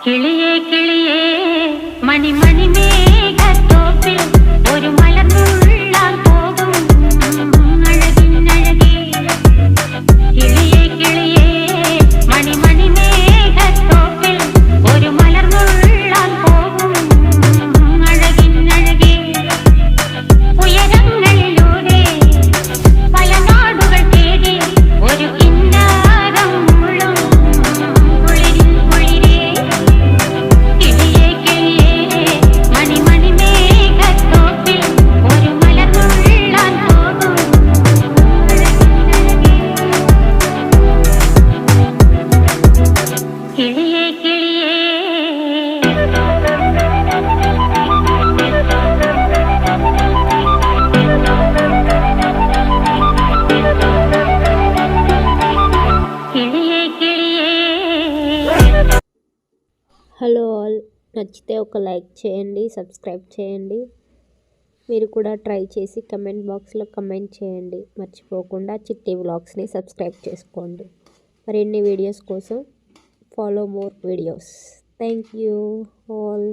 കിളിയേ കിളിയേ മണിമണി മേഘത്തോപ്പിൽ ഒരു മലർന്നുള്ളാൻ പോകും അഴകിനഴകേ. കിളിയേ കിളിയേ മണിമണി മേഘത്തോപ്പിൽ ഒരു മലർന്നുള്ളാൻ പോകും അഴകിനഴകേ. ഉയരങ്ങളിലൂടെ പല നാടുകൾ തേടി ഒരു കിന്നാരം മുള്ളും കുളിരിൽ കുളിരേ. കിളിയേ കിളിയേ മണിമണി മേഘത്തോപ്പിൽ ഒരു മലർന്നുള്ളാൻ പോകും അഴകിനഴകേ. കിളിയേ കിളിയേ കിളിയേ കിളിയേ. హలో ఆల్, నచ్చితే ఒక లైక్ చేయండి, సబ్స్క్రైబ్ చేయండి. మీరు కూడా ట్రై చేసి కమెంట్ బాక్స్లో కమెంట్ చేయండి. మర్చిపోకుండా చిట్టి వ్లాగ్స్ని సబ్స్క్రైబ్ చేసుకోండి. మరిన్ని వీడియోస్ కోసం follow more videos. Thank you all.